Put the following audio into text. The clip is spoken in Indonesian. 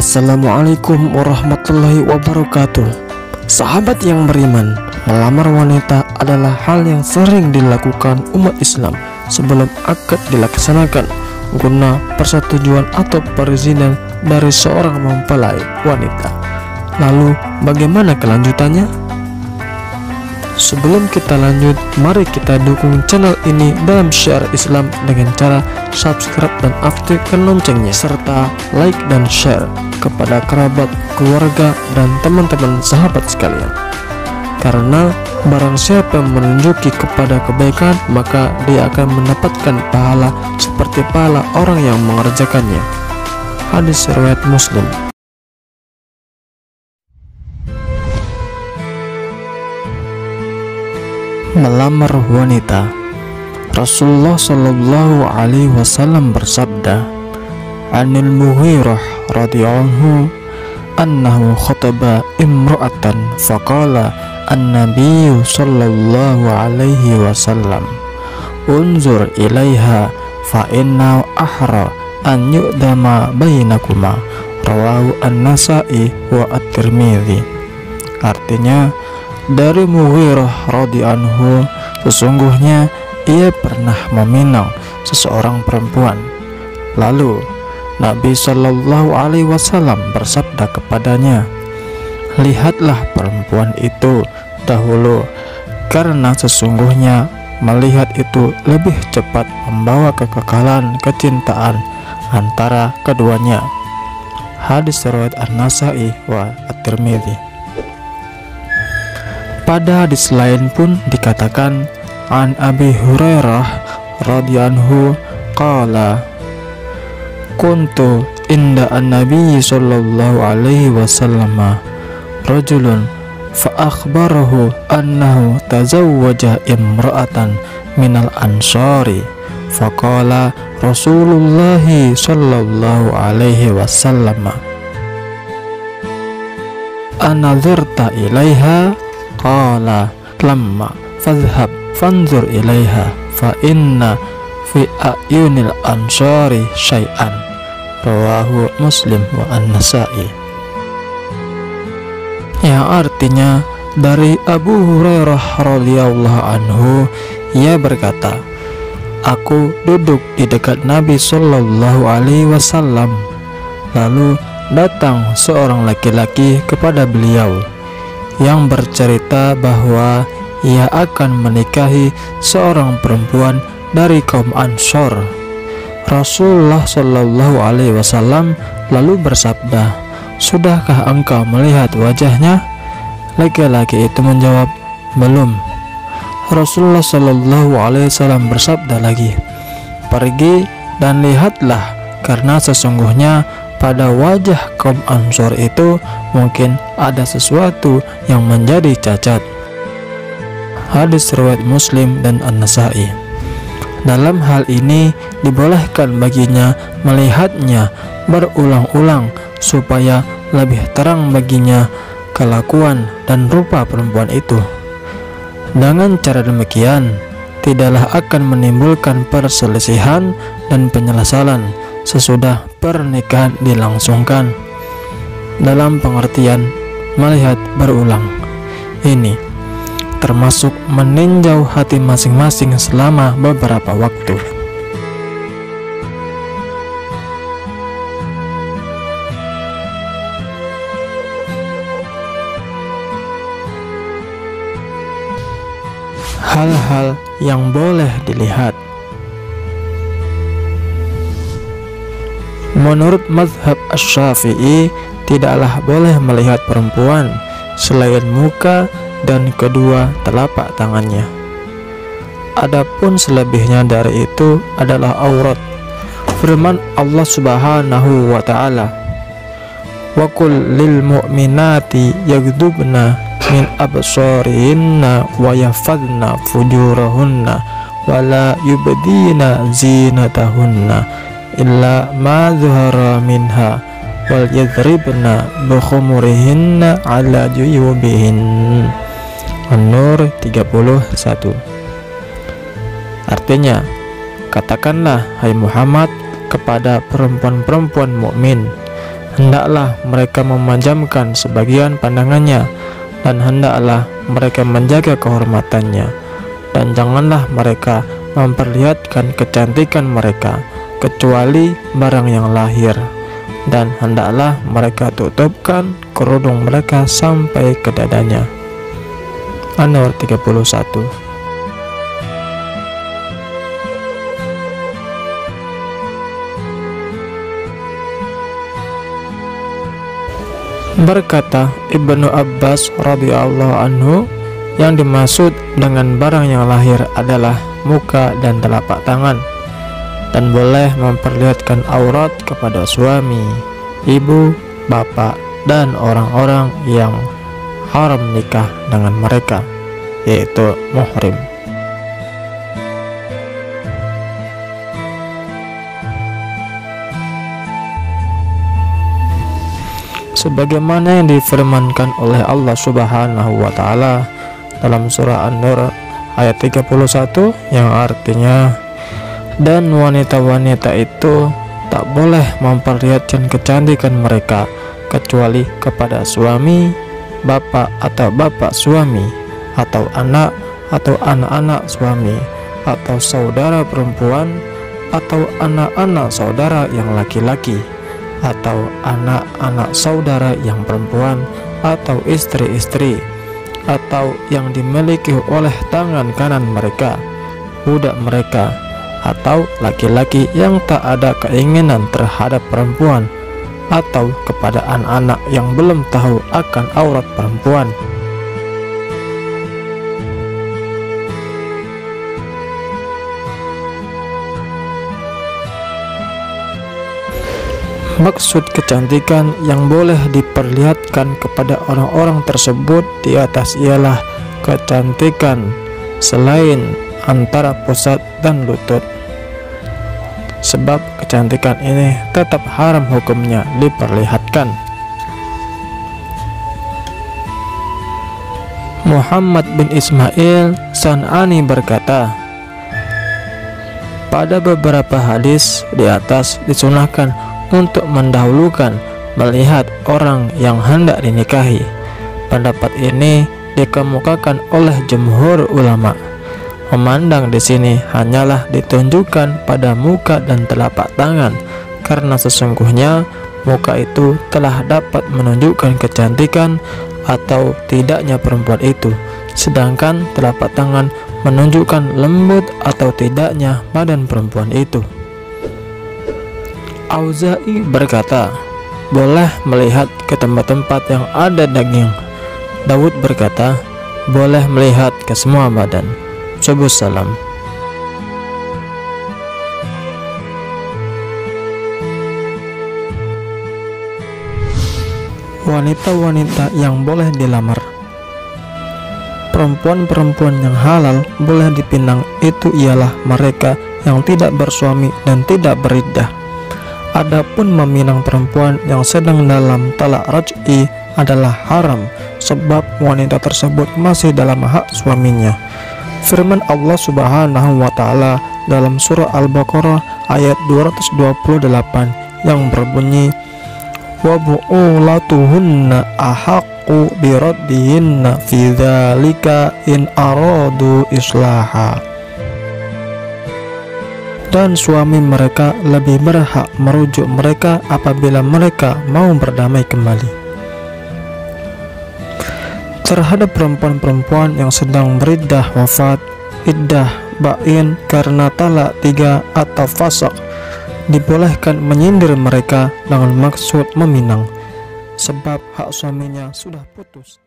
Assalamualaikum warahmatullahi wabarakatuh. Sahabat yang beriman, melamar wanita adalah hal yang sering dilakukan umat Islam sebelum akad dilaksanakan guna persetujuan atau perizinan dari seorang mempelai wanita. Lalu bagaimana kelanjutannya? Sebelum kita lanjut, mari kita dukung channel ini dalam syiar Islam dengan cara subscribe dan aktifkan loncengnya, serta like dan share kepada kerabat, keluarga, dan teman-teman sahabat sekalian. Karena barang siapa yang menunjuki kepada kebaikan, maka dia akan mendapatkan pahala seperti pahala orang yang mengerjakannya. Hadis riwayat Muslim. Melamar wanita. Rasulullah Shallallahu Alaihi Wasallam bersabda, "Anil Mughirah radhiyallahu anhu khataba imra'atan faqala an-nabiyyu sallallahu alaihi wasallam unzur ilaiha fa inna ahra an yu'dama bainakuma." Rawahu an-Nasa'i wa at-Tirmidzi. Artinya, dari Mughirah radhiyallahu anhu, sesungguhnya ia pernah meminang seseorang perempuan. Lalu Nabi Shallallahu Alaihi Wasallam bersabda kepadanya, "Lihatlah perempuan itu dahulu, karena sesungguhnya melihat itu lebih cepat membawa kekekalan kecintaan antara keduanya." Hadis riwayat An-Nasa'i wa At-Tirmidzi. Pada hadis lain pun dikatakan, an Abi Hurairah radhiyallahu qala kuntu inda an-nabiy sallallahu alaihi wasallam rajulun fa akhbarahu annahu tazawwaja imra'atan minal ansari faqala Rasulullah sallallahu alaihi wasallam anadharta ilaiha qala lamma fadhhab fanzur ilaiha fa inna fi ayunil ansari syai'an. Rawahu Muslim wa An-Nasa'i. Yang artinya, dari Abu Hurairah radhiyallahu anhu, ia berkata, "Aku duduk di dekat Nabi sallallahu alaihi wasallam, lalu datang seorang laki-laki kepada beliau yang bercerita bahwa ia akan menikahi seorang perempuan dari kaum Ansor. Rasulullah Shallallahu Alaihi Wasallam lalu bersabda, "Sudahkah engkau melihat wajahnya?" Laki-laki itu menjawab, "Belum." Rasulullah Shallallahu Alaihi Wasallam bersabda lagi, "Pergi dan lihatlah, karena sesungguhnya pada wajah kaum Ansor itu mungkin ada sesuatu yang menjadi cacat." Hadis riwayat Muslim dan An-Nasa'i. Dalam hal ini dibolehkan baginya melihatnya berulang-ulang supaya lebih terang baginya kelakuan dan rupa perempuan itu. Dengan cara demikian, tidaklah akan menimbulkan perselisihan dan penyesalan sesudah pernikahan dilangsungkan. Dalam pengertian melihat berulang ini termasuk meninjau hati masing-masing selama beberapa waktu. Hal-hal yang boleh dilihat. Menurut mazhab Asy-Syafi'i, tidaklah boleh melihat perempuan selain muka dan kedua telapak tangannya. Adapun selebihnya dari itu adalah aurat. Firman Allah Subhanahu wa taala, "Wa qul lil mu'minati yaghdubna min absarihinna wa yahfazna fujurahunna wa la yubdina zinatahunna illa ma zuhara minha wal yadribna bi khumurihinna ala juyubihin." An-Nur 31. Artinya, katakanlah hai Muhammad kepada perempuan-perempuan mukmin, hendaklah mereka memejamkan sebagian pandangannya, dan hendaklah mereka menjaga kehormatannya, dan janganlah mereka memperlihatkan kecantikan mereka kecuali barang yang lahir, dan hendaklah mereka tutupkan kerudung mereka sampai ke dadanya. An-Nur 31. Berkata Ibnu Abbas radhiyallahu anhu, yang dimaksud dengan barang yang lahir adalah muka dan telapak tangan, dan boleh memperlihatkan aurat kepada suami, ibu, bapak, dan orang-orang yang haram nikah dengan mereka, yaitu muhrim. Sebagaimana yang difirmankan oleh Allah Subhanahu wa Ta'ala dalam surah An-Nur ayat 31, yang artinya, dan wanita-wanita itu tak boleh memperlihatkan kecantikan mereka kecuali kepada suami, bapak atau bapak suami, atau anak-anak suami, atau saudara perempuan, atau anak-anak saudara yang laki-laki, atau anak-anak saudara yang perempuan, atau istri-istri, atau yang dimiliki oleh tangan kanan mereka, budak mereka, atau laki-laki yang tak ada keinginan terhadap perempuan, atau kepada anak-anak yang belum tahu akan aurat perempuan. Maksud kecantikan yang boleh diperlihatkan kepada orang-orang tersebut di atas ialah kecantikan selain antara pusat dan lutut, sebab kecantikan ini tetap haram hukumnya diperlihatkan. Muhammad bin Ismail San'ani berkata, pada beberapa hadis di atas disunahkan untuk mendahulukan melihat orang yang hendak dinikahi. Pendapat ini dikemukakan oleh jumhur ulama. Memandang di sini hanyalah ditunjukkan pada muka dan telapak tangan, karena sesungguhnya muka itu telah dapat menunjukkan kecantikan atau tidaknya perempuan itu, sedangkan telapak tangan menunjukkan lembut atau tidaknya badan perempuan itu. Auza'i berkata, boleh melihat ke tempat-tempat yang ada daging. Daud berkata, boleh melihat ke semua badan. Subuh salam. Wanita-wanita yang boleh dilamar. Perempuan-perempuan yang halal boleh dipinang itu ialah mereka yang tidak bersuami dan tidak beriddah. Adapun meminang perempuan yang sedang dalam talak raj'i adalah haram, sebab wanita tersebut masih dalam hak suaminya. Firman Allah Subhanahu wa Ta'ala dalam surah Al-Baqarah ayat 228 yang berbunyi, wa bu'ulatuhunna ahaqqu biraddihinna fi dzalika in aradu islaha. Dan suami mereka lebih berhak merujuk mereka apabila mereka mau berdamai kembali. Terhadap perempuan-perempuan yang sedang beriddah wafat, iddah ba'in karena talak 3 atau fasakh, dibolehkan menyindir mereka dengan maksud meminang, sebab hak suaminya sudah putus.